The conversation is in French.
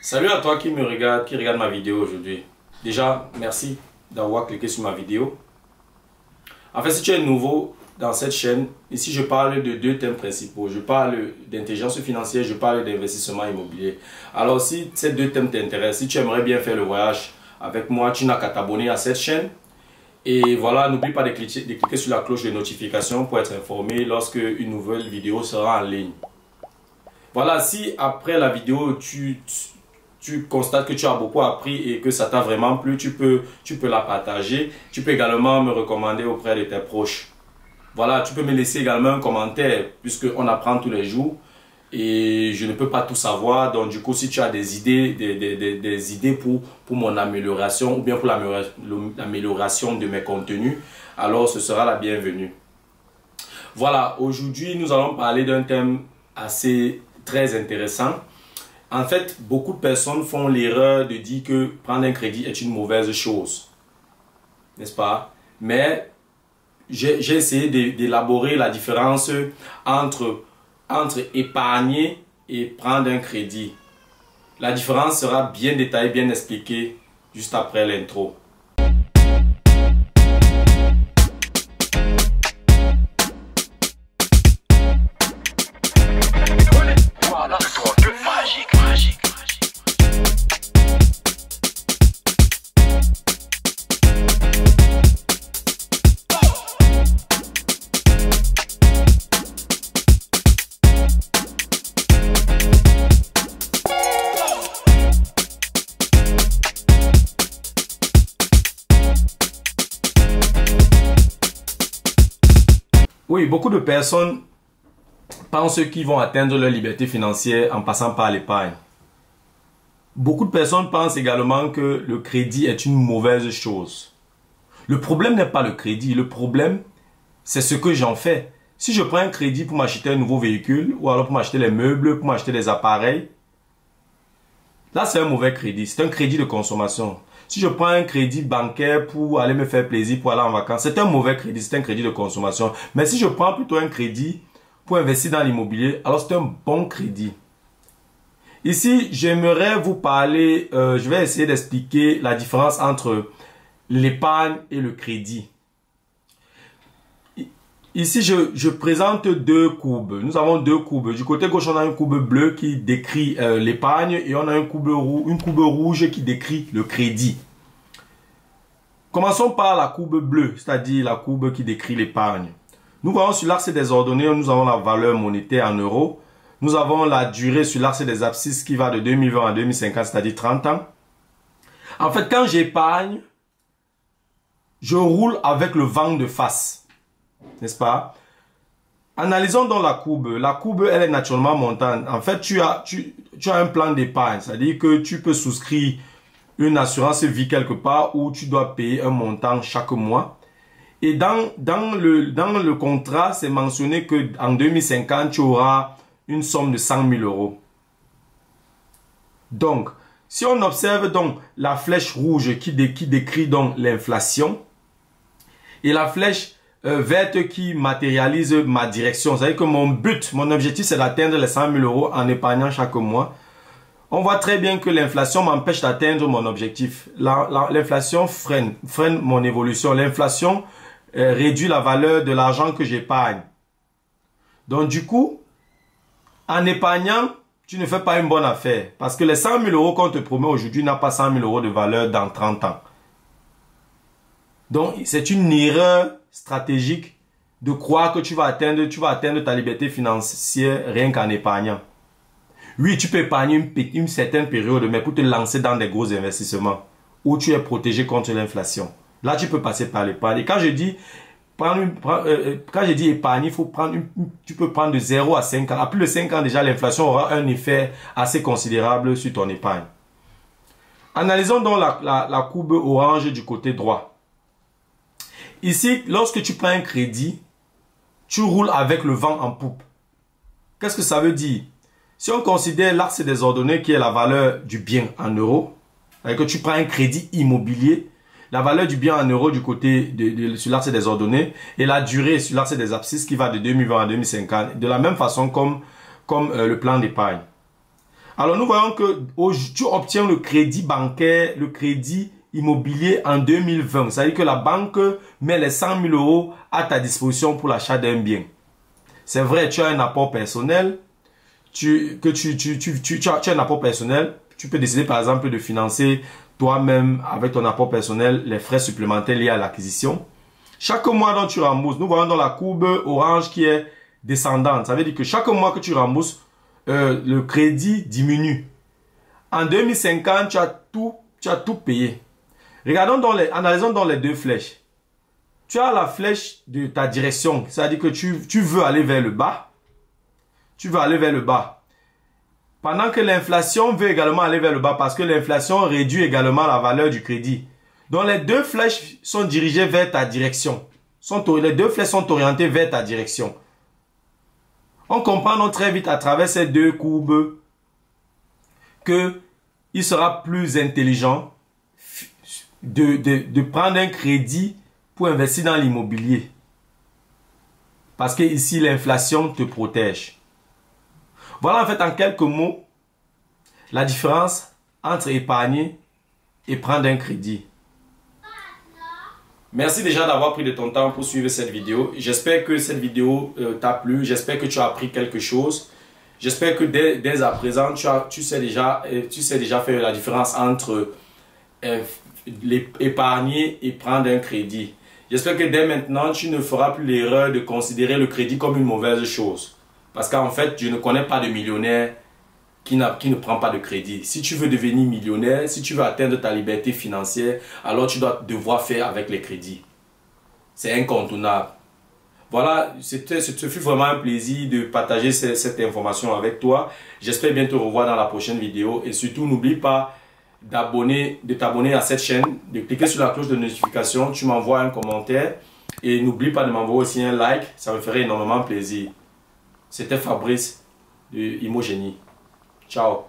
Salut à toi qui me regarde, qui regarde ma vidéo aujourd'hui. Déjà, merci d'avoir cliqué sur ma vidéo. En fait, si tu es nouveau dans cette chaîne, ici je parle de deux thèmes principaux. Je parle d'intelligence financière, je parle d'investissement immobilier. Alors si ces deux thèmes t'intéressent, si tu aimerais bien faire le voyage avec moi, tu n'as qu'à t'abonner à cette chaîne. Et voilà, n'oublie pas de cliquer sur la cloche de notification pour être informé lorsque une nouvelle vidéo sera en ligne. Voilà, si après la vidéo, tu constates que tu as beaucoup appris et que ça t'a vraiment plu, tu peux la partager. Tu peux également me recommander auprès de tes proches. Voilà, tu peux me laisser également un commentaire puisqu'on apprend tous les jours et je ne peux pas tout savoir. Donc du coup, si tu as des idées, des idées pour mon amélioration ou bien pour l'amélioration de mes contenus, alors ce sera la bienvenue. Voilà, aujourd'hui, nous allons parler d'un thème très intéressant. En fait, beaucoup de personnes font l'erreur de dire que prendre un crédit est une mauvaise chose. N'est-ce pas? Mais j'ai essayé d'élaborer la différence entre épargner et prendre un crédit. La différence sera bien détaillée, bien expliquée juste après l'intro. Oui, beaucoup de personnes pensent qu'ils vont atteindre leur liberté financière en passant par l'épargne. Beaucoup de personnes pensent également que le crédit est une mauvaise chose. Le problème n'est pas le crédit, le problème c'est ce que j'en fais. Si je prends un crédit pour m'acheter un nouveau véhicule ou alors pour m'acheter les meubles, pour m'acheter des appareils, là c'est un mauvais crédit, c'est un crédit de consommation. Si je prends un crédit bancaire pour aller me faire plaisir, pour aller en vacances, c'est un mauvais crédit, c'est un crédit de consommation. Mais si je prends plutôt un crédit pour investir dans l'immobilier, alors c'est un bon crédit. Ici, j'aimerais vous parler, je vais essayer d'expliquer la différence entre l'épargne et le crédit. Ici, je présente deux courbes. Nous avons deux courbes. Du côté gauche, on a une courbe bleue qui décrit l'épargne et on a une courbe rouge qui décrit le crédit. Commençons par la courbe bleue, c'est-à-dire la courbe qui décrit l'épargne. Nous voyons sur l'axe des ordonnées, nous avons la valeur monétaire en euros. Nous avons la durée sur l'axe des abscisses qui va de 2020 à 2050, c'est-à-dire 30 ans. En fait, quand j'épargne, je roule avec le vent de face. N'est-ce pas? Analysons donc la courbe. La courbe, elle est naturellement montante. En fait, tu as un plan d'épargne. C'est-à-dire que tu peux souscrire une assurance vie quelque part où tu dois payer un montant chaque mois. Et dans le contrat, c'est mentionné qu'en 2050, tu auras une somme de 100 000 euros. Donc, si on observe donc la flèche rouge qui décrit donc l'inflation et la flèche verte qui matérialise ma direction. C'est-à-dire que mon objectif, c'est d'atteindre les 100 000 euros en épargnant chaque mois. On voit très bien que l'inflation m'empêche d'atteindre mon objectif. L'inflation freine mon évolution. L'inflation réduit la valeur de l'argent que j'épargne. Donc du coup, en épargnant, tu ne fais pas une bonne affaire. Parce que les 100 000 euros qu'on te promet aujourd'hui n'ont pas 100 000 euros de valeur dans 30 ans. Donc c'est une erreur stratégique de croire que tu vas atteindre ta liberté financière rien qu'en épargnant. Oui, tu peux épargner une certaine période, mais pour te lancer dans des gros investissements où tu es protégé contre l'inflation. Là, tu peux passer par l'épargne. Et quand je dis épargner, tu peux prendre de 0 à 5 ans. À plus de 5 ans, déjà, l'inflation aura un effet assez considérable sur ton épargne. Analysons donc la courbe orange du côté droit. Ici, lorsque tu prends un crédit, tu roules avec le vent en poupe. Qu'est-ce que ça veut dire? Si on considère l'axe des ordonnées qui est la valeur du bien en euros, c'est-à-dire que tu prends un crédit immobilier, la valeur du bien en euros du côté sur l'axe des ordonnées et la durée sur l'axe des abscisses qui va de 2020 à 2050, de la même façon comme le plan d'épargne. Alors nous voyons que tu obtiens le crédit bancaire, le crédit immobilier en 2020. C'est-à-dire que la banque met les 100 000 euros à ta disposition pour l'achat d'un bien. C'est vrai, tu as un apport personnel. Tu as un apport personnel. Tu peux décider par exemple de financer toi-même avec ton apport personnel les frais supplémentaires liés à l'acquisition. Chaque mois dont tu rembourses, nous voyons dans la courbe orange qui est descendante. Ça veut dire que chaque mois que tu rembourses, le crédit diminue. En 2050, tu as tout payé. Analysons dans les deux flèches. Tu as la flèche de ta direction, c'est-à-dire que tu veux aller vers le bas. Tu veux aller vers le bas. Pendant que l'inflation veut également aller vers le bas parce que l'inflation réduit également la valeur du crédit. Donc les deux flèches sont dirigées vers ta direction. Les deux flèches sont orientées vers ta direction. On comprend donc très vite à travers ces deux courbes que il sera plus intelligent de prendre un crédit pour investir dans l'immobilier. Parce que ici, l'inflation te protège. Voilà en fait en quelques mots la différence entre épargner et prendre un crédit. Merci déjà d'avoir pris de ton temps pour suivre cette vidéo. J'espère que cette vidéo t'a plu. J'espère que tu as appris quelque chose. J'espère que dès à présent, tu sais déjà faire la différence entre épargner et prendre un crédit. J'espère que dès maintenant, tu ne feras plus l'erreur de considérer le crédit comme une mauvaise chose. Parce qu'en fait, je ne connais pas de millionnaire qui ne prend pas de crédit. Si tu veux devenir millionnaire, si tu veux atteindre ta liberté financière, alors tu dois devoir faire avec les crédits. C'est incontournable. Voilà, ce fut vraiment un plaisir de partager cette information avec toi. J'espère bien te revoir dans la prochaine vidéo. Et surtout, n'oublie pas de t'abonner à cette chaîne, de cliquer sur la cloche de notification. Tu m'envoies un commentaire. Et n'oublie pas de m'envoyer aussi un like. Ça me ferait énormément plaisir. C'était Fabrice de Imogénie. Ciao.